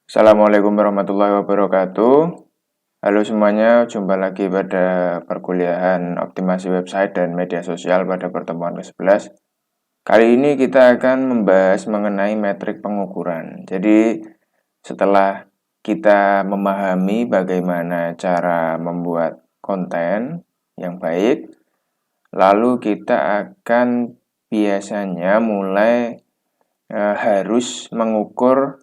Assalamualaikum warahmatullahi wabarakatuh. Halo semuanya, jumpa lagi pada perkuliahan optimasi website dan media sosial pada pertemuan ke-11. Kali ini kita akan membahas mengenai metrik pengukuran. Jadi, setelah kita memahami bagaimana cara membuat konten yang baik, lalu kita akan biasanya mulai harus mengukur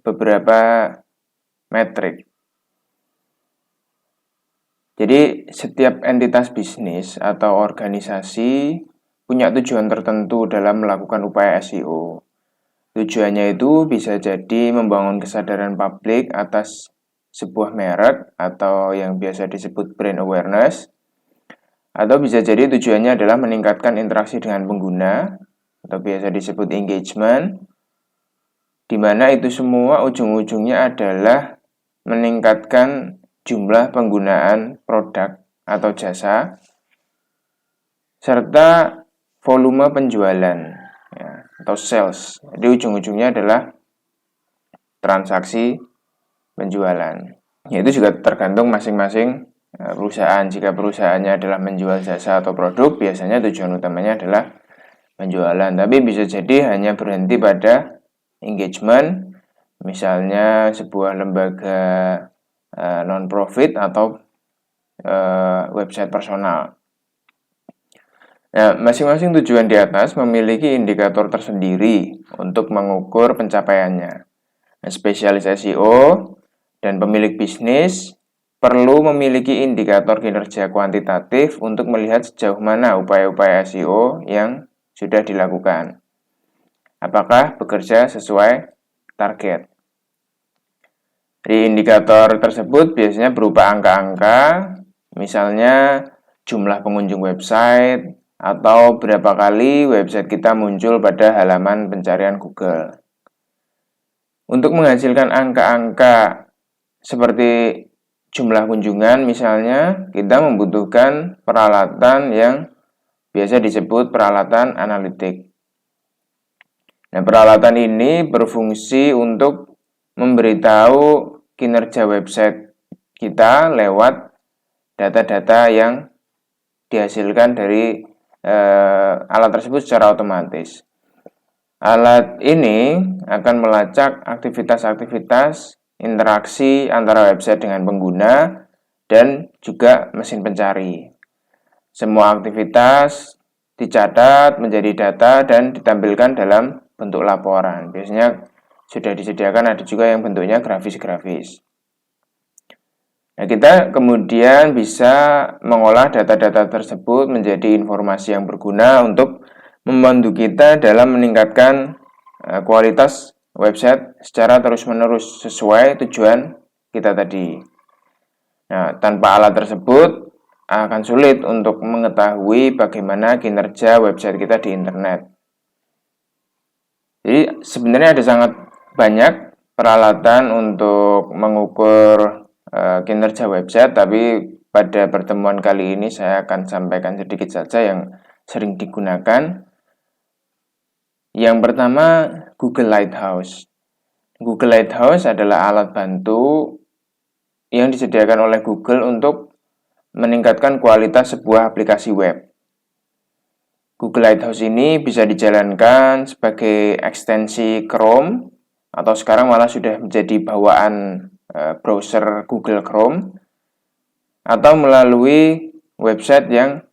beberapa metrik. Jadi, setiap entitas bisnis atau organisasi punya tujuan tertentu dalam melakukan upaya SEO. Tujuannya itu bisa jadi membangun kesadaran publik atas sebuah merek atau yang biasa disebut brand awareness, atau bisa jadi tujuannya adalah meningkatkan interaksi dengan pengguna atau biasa disebut engagement, di mana itu semua ujung-ujungnya adalah meningkatkan jumlah penggunaan produk atau jasa serta volume penjualan ya, atau sales. Jadi ujung-ujungnya adalah transaksi penjualan. Ya, itu juga tergantung masing-masing perusahaan. Jika perusahaannya adalah menjual jasa atau produk, biasanya tujuan utamanya adalah penjualan. Tapi bisa jadi hanya berhenti pada engagement, misalnya sebuah lembaga non-profit atau website personal. Nah, masing-masing tujuan di atas memiliki indikator tersendiri untuk mengukur pencapaiannya. Nah, spesialis SEO dan pemilik bisnis perlu memiliki indikator kinerja kuantitatif untuk melihat sejauh mana upaya-upaya SEO yang sudah dilakukan. Apakah bekerja sesuai target? Di indikator tersebut biasanya berupa angka-angka, misalnya jumlah pengunjung website, atau berapa kali website kita muncul pada halaman pencarian Google. Untuk menghasilkan angka-angka seperti jumlah kunjungan misalnya, kita membutuhkan peralatan yang biasa disebut peralatan analitik. Nah, peralatan ini berfungsi untuk memberitahu kinerja website kita lewat data-data yang dihasilkan dari alat tersebut secara otomatis. Alat ini akan melacak aktivitas-aktivitas interaksi antara website dengan pengguna dan juga mesin pencari. Semua aktivitas dicatat menjadi data dan ditampilkan dalam bentuk laporan. Biasanya sudah disediakan ada juga yang bentuknya grafis-grafis. Nah, kita kemudian bisa mengolah data-data tersebut menjadi informasi yang berguna untuk membantu kita dalam meningkatkan kualitas website secara terus-menerus sesuai tujuan kita tadi. Nah, tanpa alat tersebut akan sulit untuk mengetahui bagaimana kinerja website kita di internet. Jadi sebenarnya ada sangat banyak peralatan untuk mengukur kinerja website, tapi pada pertemuan kali ini saya akan sampaikan sedikit saja yang sering digunakan. Yang pertama, Google Lighthouse. Google Lighthouse adalah alat bantu yang disediakan oleh Google untuk meningkatkan kualitas sebuah aplikasi web. Google Lighthouse ini bisa dijalankan sebagai ekstensi Chrome atau sekarang malah sudah menjadi bawaan browser Google Chrome atau melalui website yang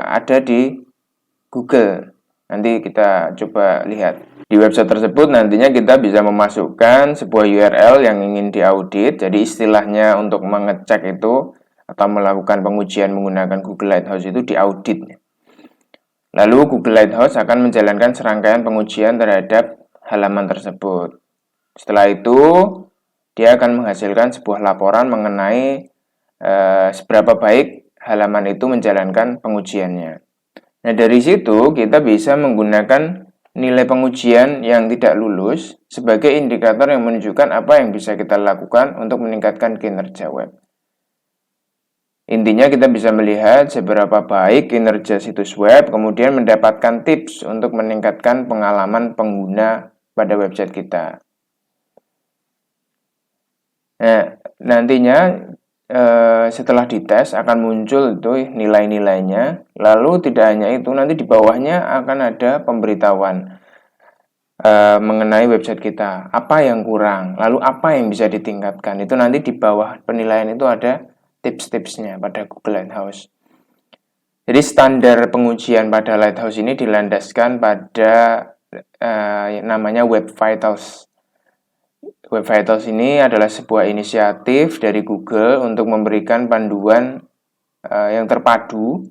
ada di Google. Nanti kita coba lihat. Di website tersebut nantinya kita bisa memasukkan sebuah URL yang ingin diaudit. Jadi istilahnya untuk mengecek itu atau melakukan pengujian menggunakan Google Lighthouse itu diaudit. Lalu Google Lighthouse akan menjalankan serangkaian pengujian terhadap halaman tersebut. Setelah itu, dia akan menghasilkan sebuah laporan mengenai seberapa baik halaman itu menjalankan pengujiannya. Nah, dari situ kita bisa menggunakan nilai pengujian yang tidak lulus sebagai indikator yang menunjukkan apa yang bisa kita lakukan untuk meningkatkan kinerja web. Intinya kita bisa melihat seberapa baik kinerja situs web, kemudian mendapatkan tips untuk meningkatkan pengalaman pengguna pada website kita. Nah, nantinya setelah dites akan muncul itu nilai-nilainya. Lalu tidak hanya itu, nanti di bawahnya akan ada pemberitahuan mengenai website kita, apa yang kurang, lalu apa yang bisa ditingkatkan. Itu nanti di bawah penilaian itu ada tips-tipsnya pada Google Lighthouse. Jadi standar pengujian pada Lighthouse ini dilandaskan pada namanya Web Vitals. Web Vitals ini adalah sebuah inisiatif dari Google untuk memberikan panduan yang terpadu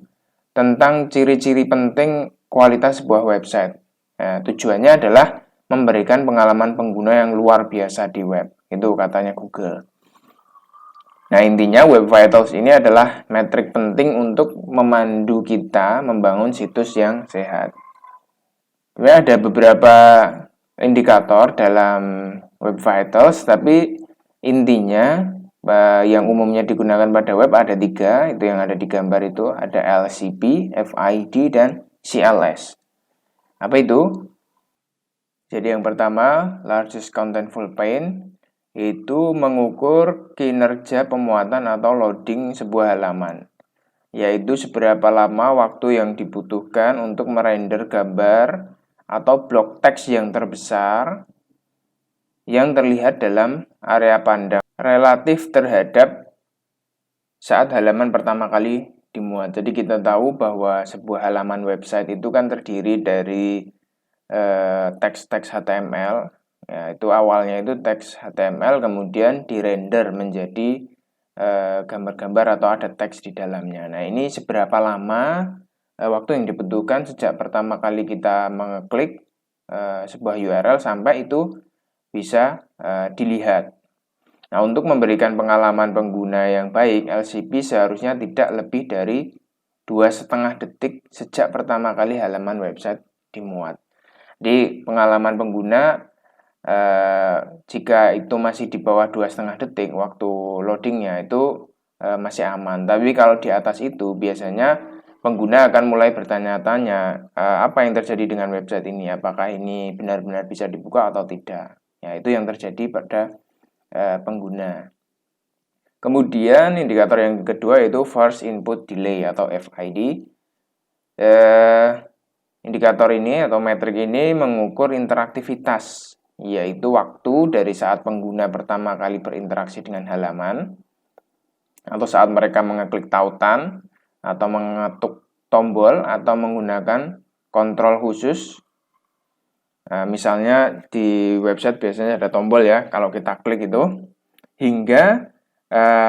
tentang ciri-ciri penting kualitas sebuah website. Tujuannya adalah memberikan pengalaman pengguna yang luar biasa di web. Itu katanya Google. Nah, intinya Web Vitals ini adalah metrik penting untuk memandu kita membangun situs yang sehat. Ada beberapa indikator dalam Web Vitals, tapi intinya yang umumnya digunakan pada web ada 3, itu yang ada di gambar itu, ada LCP, FID, dan CLS. Apa itu? Jadi yang pertama, Largest Contentful Paint, itu mengukur kinerja pemuatan atau loading sebuah halaman, yaitu seberapa lama waktu yang dibutuhkan untuk merender gambar atau blok teks yang terbesar yang terlihat dalam area pandang relatif terhadap saat halaman pertama kali dimuat. Jadi kita tahu bahwa sebuah halaman website itu kan terdiri dari teks-teks HTML. Ya, itu awalnya itu teks HTML, kemudian dirender menjadi gambar-gambar atau ada teks di dalamnya. Nah, ini seberapa lama waktu yang dibutuhkan sejak pertama kali kita mengeklik sebuah URL sampai itu bisa dilihat. Nah, untuk memberikan pengalaman pengguna yang baik, LCP seharusnya tidak lebih dari 2,5 detik sejak pertama kali halaman website dimuat. Di pengalaman pengguna, jika itu masih di bawah 2,5 detik waktu loadingnya itu masih aman. Tapi kalau di atas itu biasanya pengguna akan mulai bertanya-tanya apa yang terjadi dengan website ini, apakah ini benar-benar bisa dibuka atau tidak. Ya, itu yang terjadi pada pengguna. Kemudian indikator yang kedua yaitu First Input Delay atau FID. Indikator ini atau metrik ini mengukur interaktivitas, yaitu waktu dari saat pengguna pertama kali berinteraksi dengan halaman, atau saat mereka mengeklik tautan, atau mengetuk tombol, atau menggunakan kontrol khusus. Misalnya di website biasanya ada tombol ya, kalau kita klik itu, hingga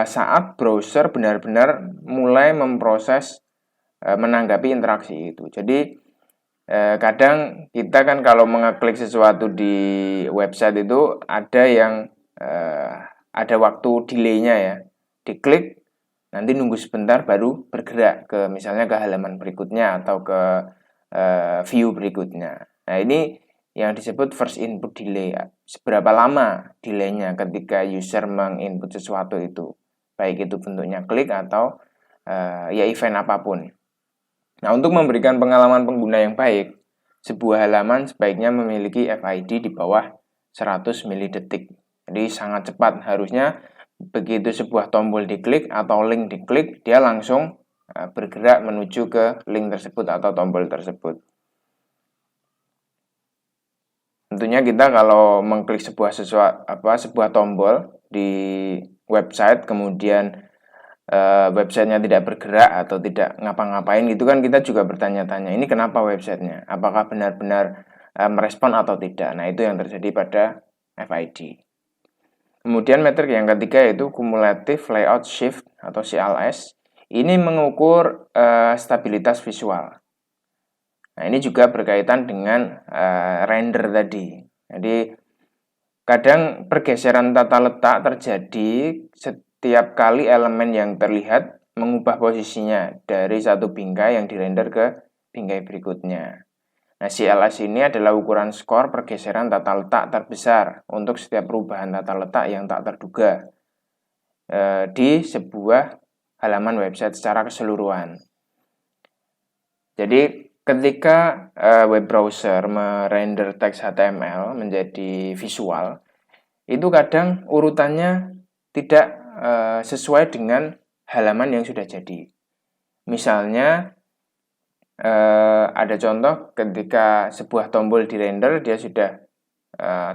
saat browser benar-benar mulai memproses menanggapi interaksi itu. Jadi kadang kita kan kalau mengeklik sesuatu di website itu ada yang ada waktu delay-nya ya. Diklik, nanti nunggu sebentar baru bergerak ke misalnya ke halaman berikutnya atau ke view berikutnya. Nah, ini yang disebut first input delay. Seberapa lama delay-nya ketika user menginput sesuatu itu. Baik itu bentuknya klik atau ya event apapun. Nah, untuk memberikan pengalaman pengguna yang baik, sebuah halaman sebaiknya memiliki FID di bawah 100 milidetik. Jadi sangat cepat, harusnya begitu sebuah tombol diklik atau link diklik, dia langsung bergerak menuju ke link tersebut atau tombol tersebut. Tentunya kita kalau mengklik sebuah tombol di website, kemudian websitenya tidak bergerak atau tidak ngapa-ngapain, itu kan kita juga bertanya-tanya, ini kenapa websitenya? Apakah benar-benar merespon atau tidak? Nah, itu yang terjadi pada FID. Kemudian metrik yang ketiga yaitu Cumulative Layout Shift atau CLS. Ini mengukur stabilitas visual. Nah, ini juga berkaitan dengan render tadi. Jadi, kadang pergeseran tata letak terjadi setiap kali elemen yang terlihat mengubah posisinya dari satu bingkai yang dirender ke bingkai berikutnya. Nah, CLS ini adalah ukuran skor pergeseran tata letak terbesar untuk setiap perubahan tata letak yang tak terduga di sebuah halaman website secara keseluruhan. Jadi, ketika web browser merender teks HTML menjadi visual, itu kadang urutannya tidak sesuai dengan halaman yang sudah jadi. Misalnya ada contoh ketika sebuah tombol di render dia sudah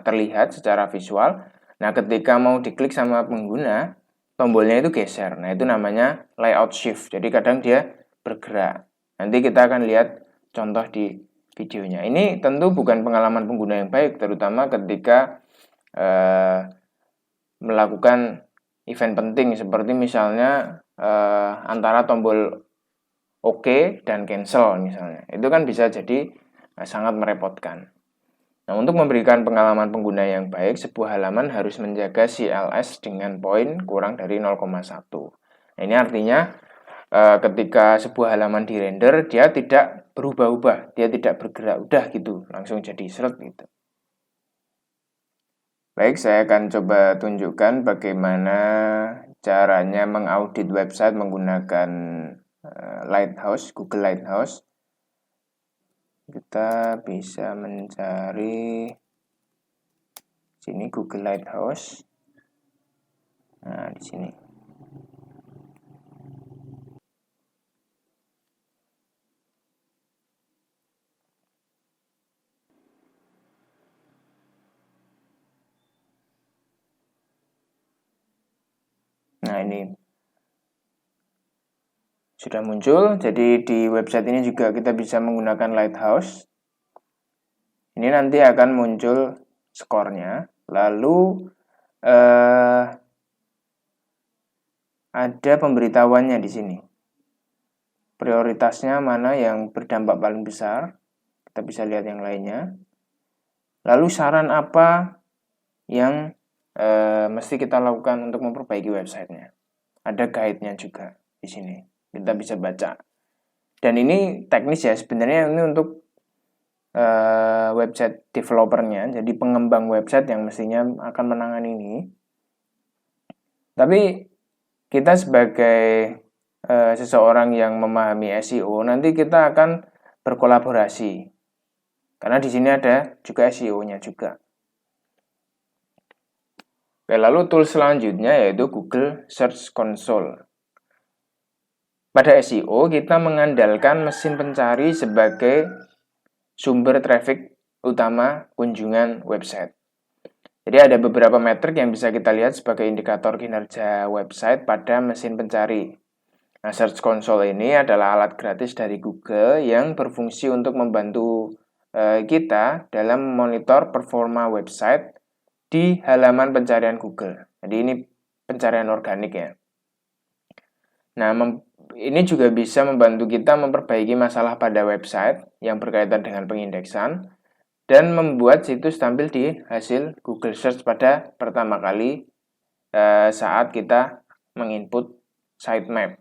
terlihat secara visual. Nah, ketika mau diklik sama pengguna, tombolnya itu geser. Nah, itu namanya layout shift. Jadi kadang dia bergerak. Nanti kita akan lihat contoh di videonya. Ini tentu bukan pengalaman pengguna yang baik, terutama ketika melakukan event penting seperti misalnya antara tombol OK dan cancel misalnya. Itu kan bisa jadi sangat merepotkan. Nah, untuk memberikan pengalaman pengguna yang baik, sebuah halaman harus menjaga CLS dengan poin kurang dari 0,1. Nah, ini artinya ketika sebuah halaman dirender, dia tidak berubah-ubah, dia tidak bergerak, udah gitu, langsung jadi seret gitu. Baik, saya akan coba tunjukkan bagaimana caranya mengaudit website menggunakan Lighthouse, Google Lighthouse. Kita bisa mencari sini Google Lighthouse. Nah, di sini. Nah, ini sudah muncul. Jadi di website ini juga kita bisa menggunakan Lighthouse. Ini nanti akan muncul skornya. Lalu ada pemberitahuannya di sini. Prioritasnya mana yang berdampak paling besar. Kita bisa lihat yang lainnya. Lalu saran apa yang mesti kita lakukan untuk memperbaiki websitenya. Ada guide-nya juga di sini. Kita bisa baca. Dan ini teknis ya, sebenarnya ini untuk website developernya, jadi pengembang website yang mestinya akan menangani ini. Tapi kita sebagai seseorang yang memahami SEO, nanti kita akan berkolaborasi. Karena di sini ada juga SEO-nya juga. Oke, lalu tools selanjutnya yaitu Google Search Console. Pada SEO, kita mengandalkan mesin pencari sebagai sumber traffic utama kunjungan website. Jadi ada beberapa metrik yang bisa kita lihat sebagai indikator kinerja website pada mesin pencari. Nah, Search Console ini adalah alat gratis dari Google yang berfungsi untuk membantu kita dalam memonitor performa website di halaman pencarian Google. Jadi ini pencarian organik ya. Nah, ini juga bisa membantu kita memperbaiki masalah pada website yang berkaitan dengan pengindeksan dan membuat situs tampil di hasil Google Search pada pertama kali saat kita menginput sitemap.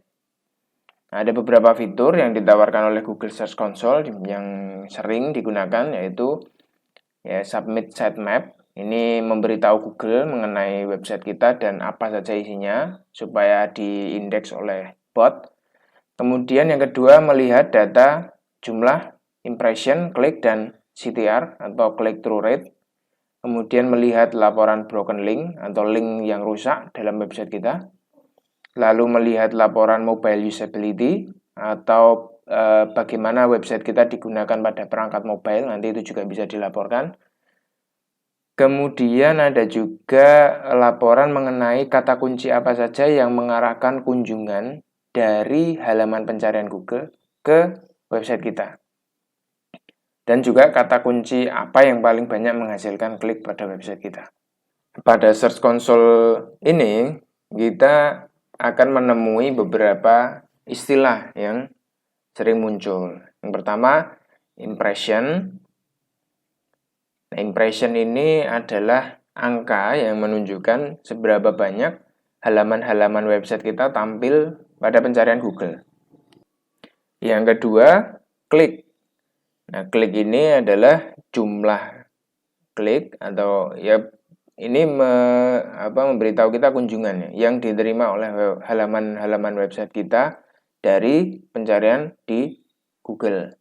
Nah, ada beberapa fitur yang ditawarkan oleh Google Search Console yang sering digunakan yaitu ya, Submit Sitemap. Ini memberitahu Google mengenai website kita dan apa saja isinya supaya diindeks oleh bot. Kemudian yang kedua, melihat data jumlah impression, klik, dan CTR atau click-through rate. Kemudian melihat laporan broken link atau link yang rusak dalam website kita. Lalu melihat laporan mobile usability atau bagaimana website kita digunakan pada perangkat mobile, nanti itu juga bisa dilaporkan. Kemudian ada juga laporan mengenai kata kunci apa saja yang mengarahkan kunjungan dari halaman pencarian Google ke website kita. Dan juga kata kunci apa yang paling banyak menghasilkan klik pada website kita. Pada Search Console ini, kita akan menemui beberapa istilah yang sering muncul. Yang pertama, impression. Nah, impression ini adalah angka yang menunjukkan seberapa banyak halaman-halaman website kita tampil pada pencarian Google. Yang kedua, klik. Nah, klik ini adalah jumlah klik atau ya ini memberitahu kita kunjungannya yang diterima oleh halaman-halaman website kita dari pencarian di Google.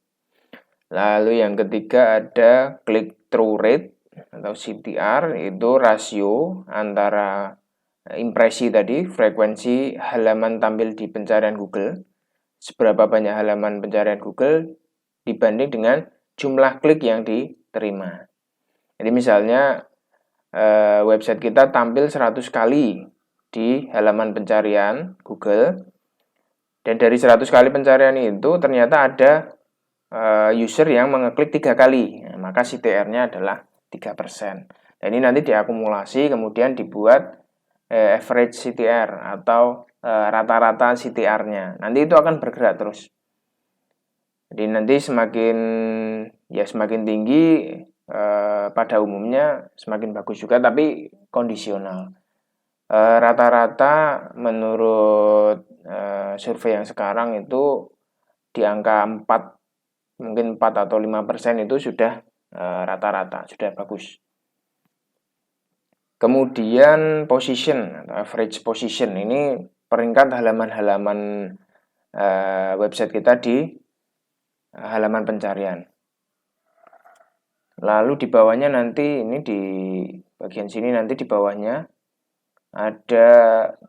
Lalu yang ketiga ada click-through rate atau CTR, itu rasio antara impresi tadi, frekuensi halaman tampil di pencarian Google, seberapa banyak halaman pencarian Google dibanding dengan jumlah klik yang diterima. Jadi misalnya website kita tampil 100 kali di halaman pencarian Google, dan dari 100 kali pencarian itu ternyata ada user yang mengeklik 3 kali, maka CTR-nya adalah 3%. Dan ini nanti diakumulasi kemudian dibuat average CTR atau rata-rata CTR-nya. Nanti itu akan bergerak terus. Jadi nanti semakin tinggi pada umumnya semakin bagus juga, tapi kondisional. Rata-rata menurut survei yang sekarang itu di angka 4, mungkin 4 atau 5% itu sudah rata-rata, sudah bagus. Kemudian position atau average position, ini peringkat halaman-halaman website kita di halaman pencarian. Lalu di bawahnya nanti, ini di bagian sini nanti di bawahnya ada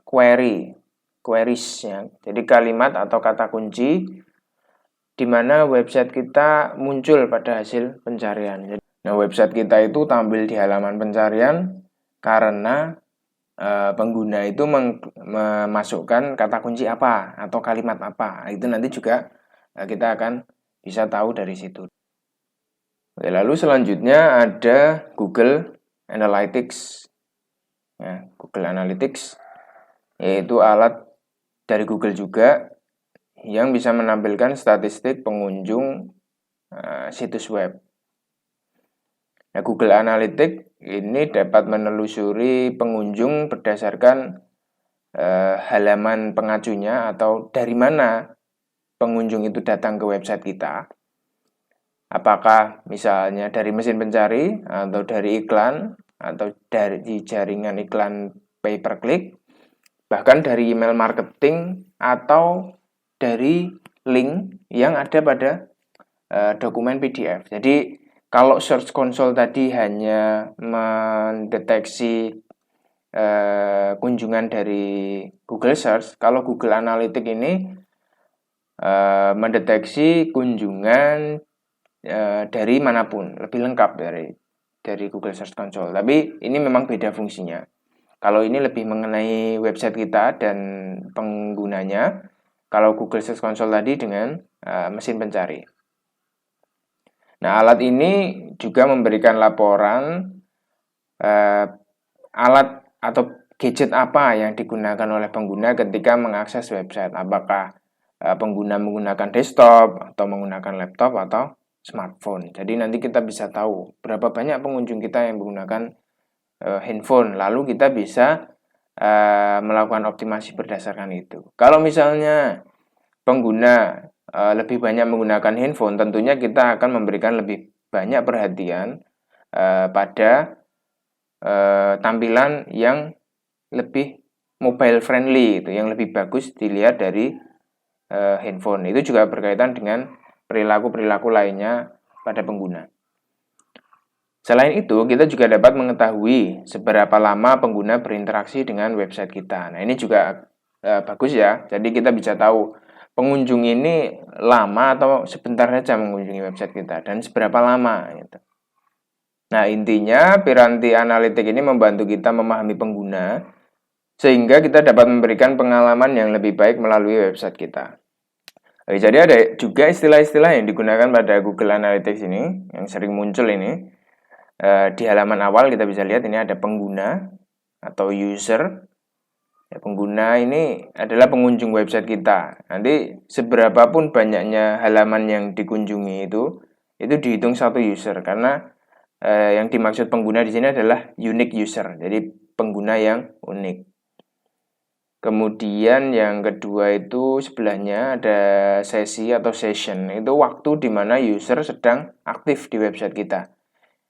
queries ya. Jadi kalimat atau kata kunci di mana website kita muncul pada hasil pencarian. Nah, website kita itu tampil di halaman pencarian karena pengguna itu memasukkan kata kunci apa atau kalimat apa. Itu nanti juga kita akan bisa tahu dari situ. Oke, lalu selanjutnya ada Google Analytics. Ya, Google Analytics yaitu alat dari Google juga yang bisa menampilkan statistik pengunjung situs web. Nah, Google Analytics ini dapat menelusuri pengunjung berdasarkan halaman pengacunya atau dari mana pengunjung itu datang ke website kita. Apakah misalnya dari mesin pencari atau dari iklan atau dari jaringan iklan pay per click, bahkan dari email marketing atau dari link yang ada pada dokumen PDF. Jadi kalau Search Console tadi hanya mendeteksi kunjungan dari Google Search, kalau Google Analytics ini mendeteksi kunjungan dari manapun, lebih lengkap dari Google Search Console. Tapi ini memang beda fungsinya. Kalau ini lebih mengenai website kita dan penggunanya, kalau Google Search Console tadi dengan mesin pencari. Nah, alat ini juga memberikan laporan alat atau gadget apa yang digunakan oleh pengguna ketika mengakses website. Apakah pengguna menggunakan desktop atau menggunakan laptop atau smartphone. Jadi nanti kita bisa tahu berapa banyak pengunjung kita yang menggunakan handphone. Lalu kita bisa melakukan optimasi berdasarkan itu. Kalau misalnya pengguna lebih banyak menggunakan handphone, tentunya kita akan memberikan lebih banyak perhatian pada tampilan yang lebih mobile friendly, itu yang lebih bagus dilihat dari handphone. Itu juga berkaitan dengan perilaku-perilaku lainnya pada pengguna. Selain itu, kita juga dapat mengetahui seberapa lama pengguna berinteraksi dengan website kita. Nah, ini juga bagus ya. Jadi kita bisa tahu pengunjung ini lama atau sebentar saja mengunjungi website kita dan seberapa lama gitu. Nah, intinya Piranti Analytics ini membantu kita memahami pengguna sehingga kita dapat memberikan pengalaman yang lebih baik melalui website kita. Jadi ada juga istilah-istilah yang digunakan pada Google Analytics ini yang sering muncul ini. Di halaman awal kita bisa lihat ini ada pengguna atau user. Ya, pengguna ini adalah pengunjung website kita. Nanti seberapapun banyaknya halaman yang dikunjungi itu dihitung satu user karena yang dimaksud pengguna di sini adalah unique user. Jadi pengguna yang unik. Kemudian yang kedua itu sebelahnya ada sesi atau session. Itu waktu di mana user sedang aktif di website kita.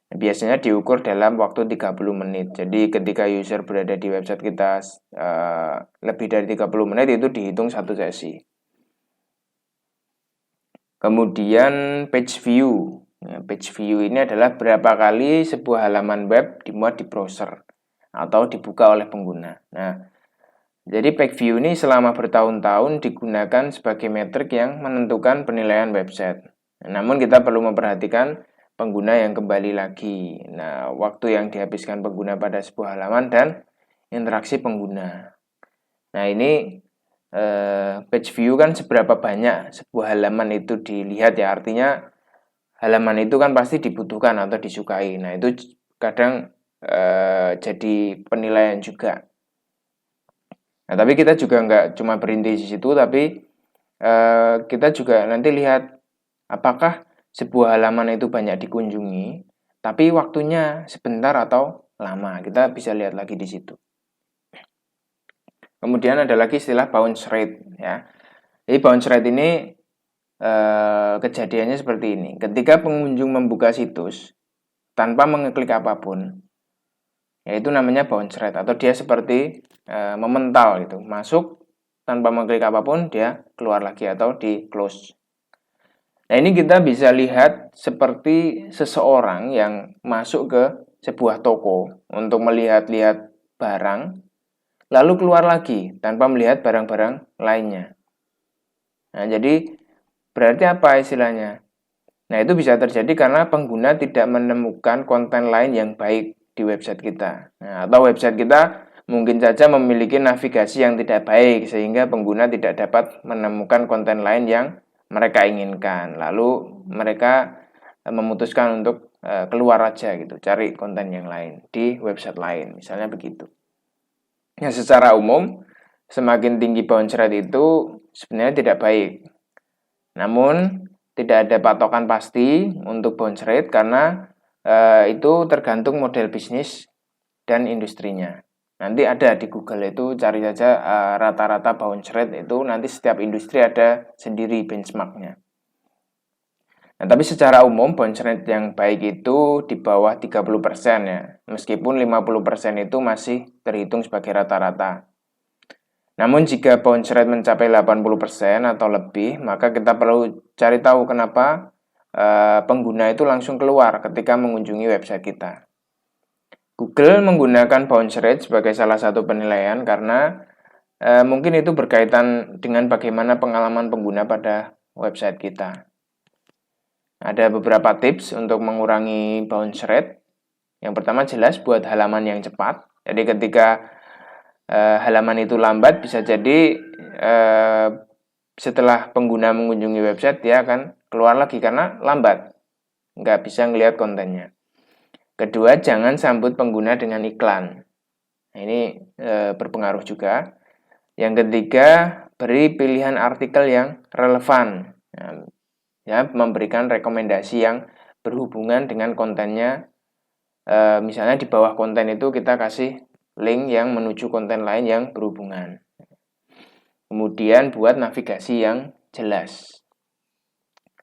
Biasanya diukur dalam waktu 30 menit. Jadi ketika user berada di website kita lebih dari 30 menit itu dihitung satu sesi. Kemudian page view. Page view ini adalah berapa kali sebuah halaman web dimuat di browser. atau dibuka oleh pengguna. Nah, jadi page view ini selama bertahun-tahun digunakan sebagai metrik yang menentukan penilaian website. Namun kita perlu memperhatikan pengguna yang kembali lagi. Nah, waktu yang dihabiskan pengguna pada sebuah halaman dan interaksi pengguna. Nah, ini page view kan seberapa banyak sebuah halaman itu dilihat ya, artinya halaman itu kan pasti dibutuhkan atau disukai. Nah, itu kadang jadi penilaian juga. Nah, tapi kita juga nggak cuma berhenti di situ, tapi kita juga nanti lihat apakah sebuah halaman itu banyak dikunjungi, tapi waktunya sebentar atau lama. Kita bisa lihat lagi di situ. Kemudian ada lagi istilah bounce rate ya. Jadi bounce rate ini kejadiannya seperti ini. Ketika pengunjung membuka situs tanpa mengeklik apapun, yaitu namanya bounce rate atau dia seperti memental gitu. Masuk tanpa mengeklik apapun, dia keluar lagi atau di close. Nah, ini kita bisa lihat seperti seseorang yang masuk ke sebuah toko untuk melihat-lihat barang, lalu keluar lagi tanpa melihat barang-barang lainnya. Nah, jadi berarti apa istilahnya? Nah, itu bisa terjadi karena pengguna tidak menemukan konten lain yang baik di website kita. Nah, atau website kita mungkin saja memiliki navigasi yang tidak baik sehingga pengguna tidak dapat menemukan konten lain yang mereka inginkan. Lalu mereka memutuskan untuk keluar aja gitu, cari konten yang lain di website lain, misalnya begitu. Ya, secara umum, semakin tinggi bounce rate itu sebenarnya tidak baik. Namun, tidak ada patokan pasti untuk bounce rate karena itu tergantung model bisnis dan industrinya. Nanti ada di Google itu, cari saja rata-rata bounce rate itu, nanti setiap industri ada sendiri benchmarknya. Nah, tapi secara umum bounce rate yang baik itu di bawah 30% ya. Meskipun 50% itu masih terhitung sebagai rata-rata. Namun jika bounce rate mencapai 80% atau lebih, maka kita perlu cari tahu kenapa pengguna itu langsung keluar ketika mengunjungi website kita. Google menggunakan bounce rate sebagai salah satu penilaian karena mungkin itu berkaitan dengan bagaimana pengalaman pengguna pada website kita. Ada beberapa tips untuk mengurangi bounce rate. Yang pertama jelas buat halaman yang cepat. Jadi ketika halaman itu lambat, bisa jadi setelah pengguna mengunjungi website, dia akan keluar lagi karena lambat. Nggak bisa ngelihat kontennya. Kedua, jangan sambut pengguna dengan iklan. Nah, ini berpengaruh juga. Yang ketiga, beri pilihan artikel yang relevan. Nah, ya, memberikan rekomendasi yang berhubungan dengan kontennya. Misalnya di bawah konten itu kita kasih link yang menuju konten lain yang berhubungan. Kemudian buat navigasi yang jelas.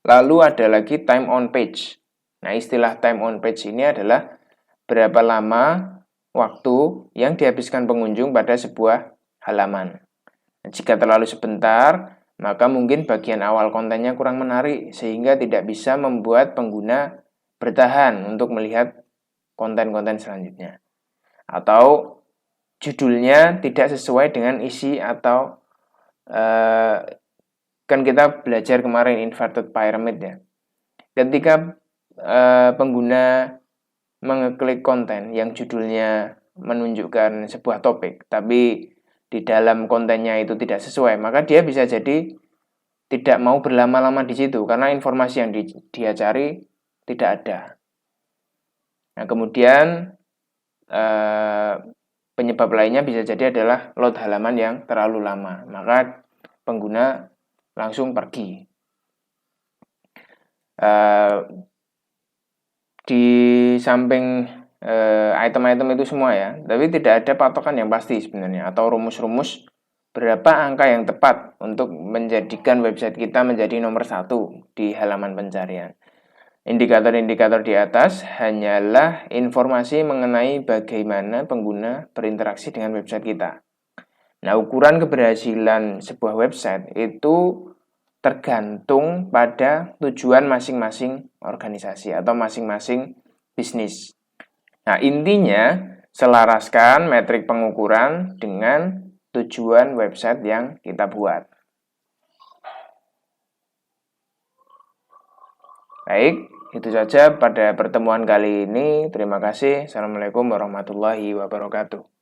Lalu ada lagi time on page. Nah, istilah time on page ini adalah berapa lama waktu yang dihabiskan pengunjung pada sebuah halaman. Nah, jika terlalu sebentar, maka mungkin bagian awal kontennya kurang menarik sehingga tidak bisa membuat pengguna bertahan untuk melihat konten-konten selanjutnya. Atau judulnya tidak sesuai dengan isi atau kan kita belajar kemarin inverted pyramid ya. Ketika pengguna mengeklik konten yang judulnya menunjukkan sebuah topik, tapi di dalam kontennya itu tidak sesuai, maka dia bisa jadi tidak mau berlama-lama di situ karena informasi yang dia cari tidak ada. Nah, kemudian penyebab lainnya bisa jadi adalah load halaman yang terlalu lama, maka pengguna langsung pergi. Di samping item-item itu semua ya, tapi tidak ada patokan yang pasti sebenarnya atau rumus-rumus berapa angka yang tepat untuk menjadikan website kita menjadi nomor 1 di halaman pencarian. Indikator-indikator di atas hanyalah informasi mengenai bagaimana pengguna berinteraksi dengan website kita. Nah, ukuran keberhasilan sebuah website itu tergantung pada tujuan masing-masing organisasi atau masing-masing bisnis. Nah, intinya selaraskan metrik pengukuran dengan tujuan website yang kita buat. Baik, itu saja pada pertemuan kali ini. Terima kasih. Assalamualaikum warahmatullahi wabarakatuh.